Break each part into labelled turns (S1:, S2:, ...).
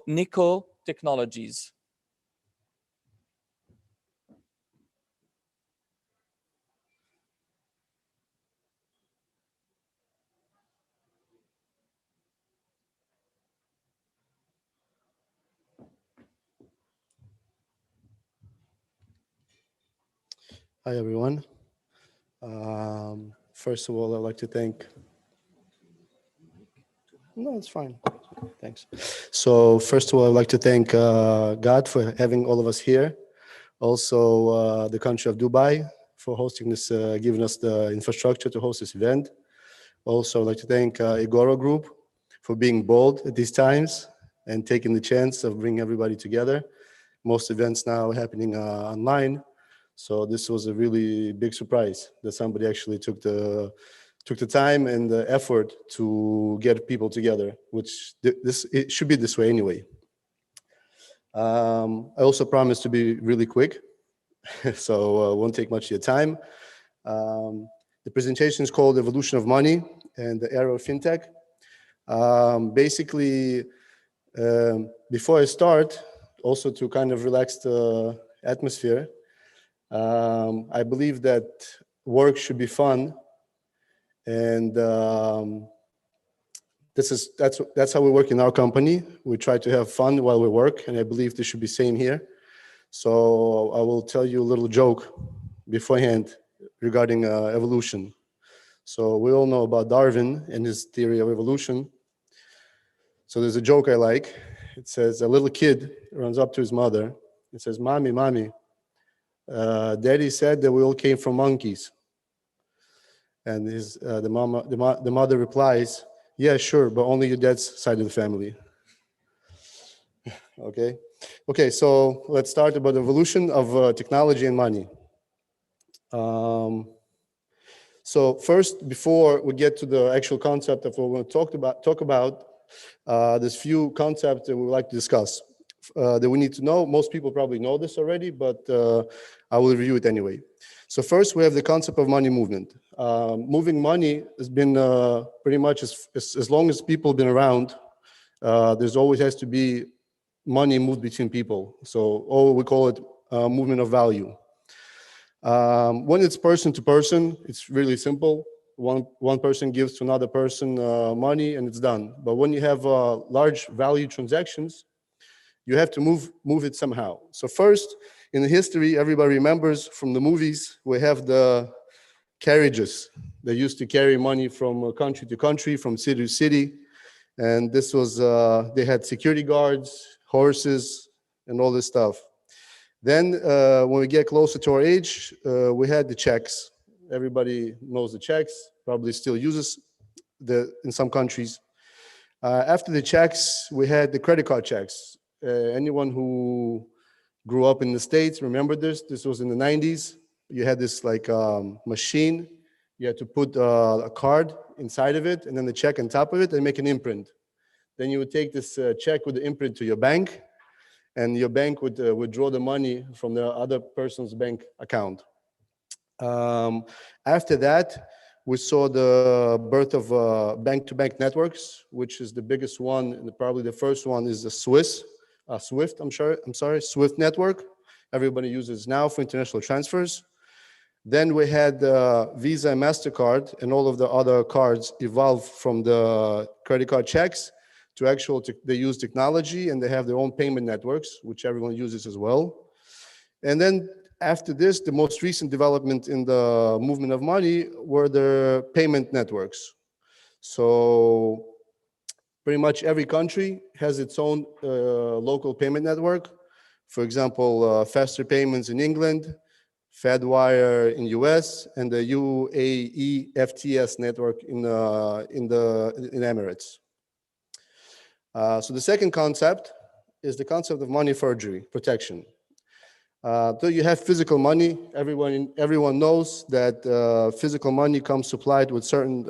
S1: Niko Technologies.
S2: Hi, everyone. First of all, I'd like to thank... No, it's fine. Thanks. So first of all, I'd like to thank God for having all of us here. Also, the country of Dubai for hosting this, giving us the infrastructure to host this event. Also, I'd like to thank Igoro Group for being bold at these times and taking the chance of bringing everybody together. Most events now happening online. So this was a really big surprise that somebody actually took the time and the effort to get people together, which it should be this way anyway. I also promised to be really quick, so won't take much of your time. The presentation is called Evolution of Money and the Era of Fintech. Basically, before I start, also to kind of relax the atmosphere, I believe that work should be fun, and that's how we work in our company. We try to have fun while we work, and I believe this should be same here. So I will tell you a little joke beforehand regarding evolution. So we all know about Darwin and his theory of evolution. So there's a joke I like. It says a little kid runs up to his mother and says, "Mommy, mommy, Daddy said that we all came from monkeys." And the mother replies, "Yeah, sure, but only your dad's side of the family." Okay, so let's start about the evolution of technology and money. So first, before we get to the actual concept of what we're going to talk about, there's few concepts that we would like to discuss that we need to know. Most people probably know this already, but I will review it anyway. So first, we have the concept of money movement. Moving money has been pretty much as long as people have been around, there's always has to be money moved between people. So we call it movement of value. When it's person to person, it's really simple. One person gives to another person money and it's done. But when you have large value transactions, you have to move it somehow. So first, in the history, everybody remembers from the movies, we have the carriages. They used to carry money from country to country, from city to city. And this was, they had security guards, horses, and all this stuff. Then when we get closer to our age, we had the checks. Everybody knows the checks, probably still uses in some countries. After the checks, we had the credit card checks. Anyone who grew up in the States, remember this? This was in the 90s. You had this like machine. You had to put a card inside of it and then the check on top of it and make an imprint. Then you would take this check with the imprint to your bank, and your bank would withdraw the money from the other person's bank account. After that, we saw the birth of bank-to-bank networks, which is the biggest one, and probably the first one is the Swift, Swift network. Everybody uses now for international transfers. Then we had Visa and MasterCard, and all of the other cards evolved from the credit card checks to they use technology, and they have their own payment networks, which everyone uses as well. And then after this, the most recent development in the movement of money were the payment networks. So pretty much every country has its own local payment network. For example, Faster Payments in England, Fedwire in US, and the UAE FTS network in Emirates. So the second concept is the concept of money forgery protection. So you have physical money. Everyone knows that physical money comes supplied with certain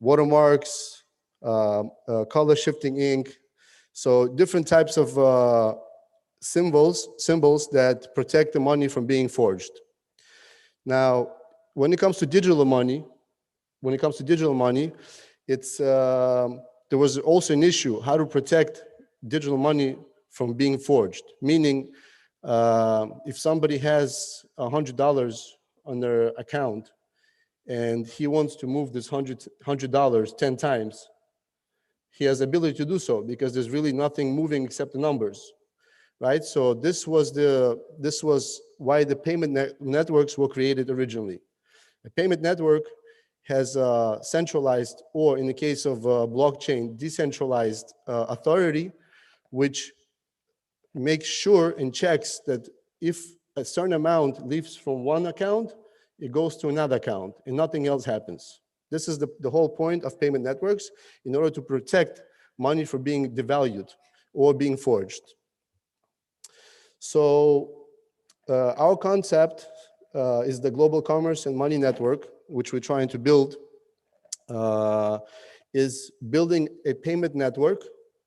S2: watermarks, color shifting ink. So different types of symbols that protect the money from being forged. Now, when it comes to digital money, it's there was also an issue how to protect digital money from being forged. Meaning, if somebody has $100 on their account and he wants to move this $100 10 times, he has the ability to do so because there's really nothing moving except the numbers, right? So this was why the payment networks were created originally. A payment network has a centralized, or in the case of blockchain, decentralized authority, which makes sure and checks that if a certain amount leaves from one account, it goes to another account and nothing else happens. This is the whole point of payment networks, in order to protect money from being devalued or being forged. So our concept is the global commerce and money network, which we're trying to build, is building a payment network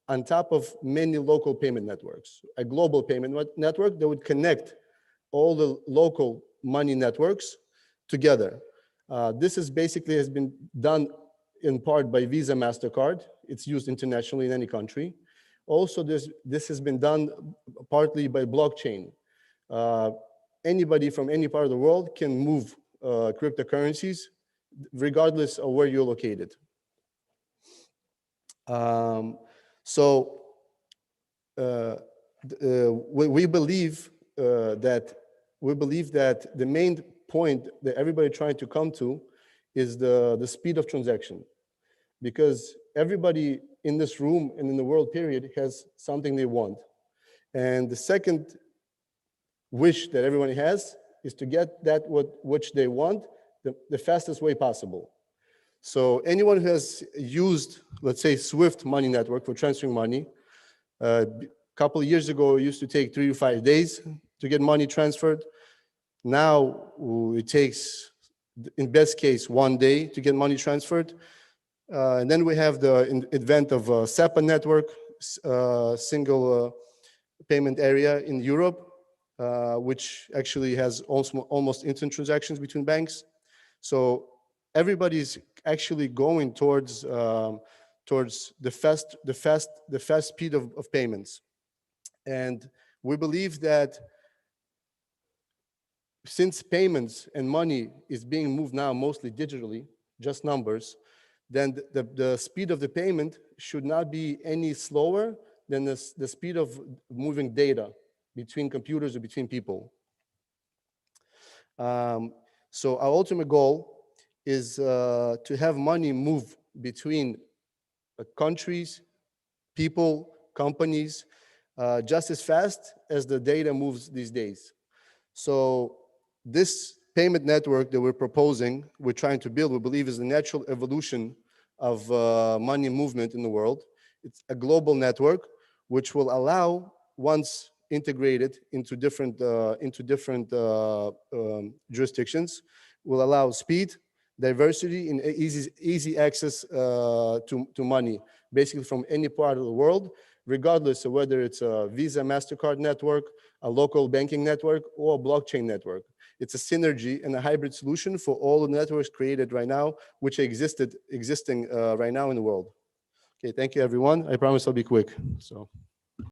S2: on top of many local payment networks, a global payment network that would connect all the local money networks together. This is basically has been done in part by Visa, MasterCard. It's used internationally in any country. Also, this has been done partly by blockchain. Anybody from any part of the world can move cryptocurrencies regardless of where you're located. We believe that the main point that everybody trying to come to is the speed of transaction, because everybody in this room and in the world period has something they want, and the second wish that everyone has is to get that which they want the fastest way possible. So anyone who has used, let's say, Swift money network for transferring money, a couple of years ago, it used to take 3 to 5 days to get money transferred. Now it takes, in best case, 1 day to get money transferred. And then we have the advent of SEPA network, single payment area in Europe, which actually has almost instant transactions between banks. So everybody's actually going towards the fast speed of payments. And we believe that since payments and money is being moved now mostly digitally, just numbers, then the speed of the payment should not be any slower than the speed of moving data between computers or between people. So our ultimate goal is to have money move between countries, people, companies, just as fast as the data moves these days. So this payment network that we're proposing, we're trying to build, we believe is the natural evolution of money movement in the world. It's a global network which will allow, once integrated into different jurisdictions, will allow speed, diversity, and easy access to money, basically from any part of the world, regardless of whether it's a Visa, MasterCard network, a local banking network, or a blockchain network. It's a synergy and a hybrid solution for all the networks created right now, which are existing right now in the world. Okay, thank you, everyone. I promise I'll be quick. So.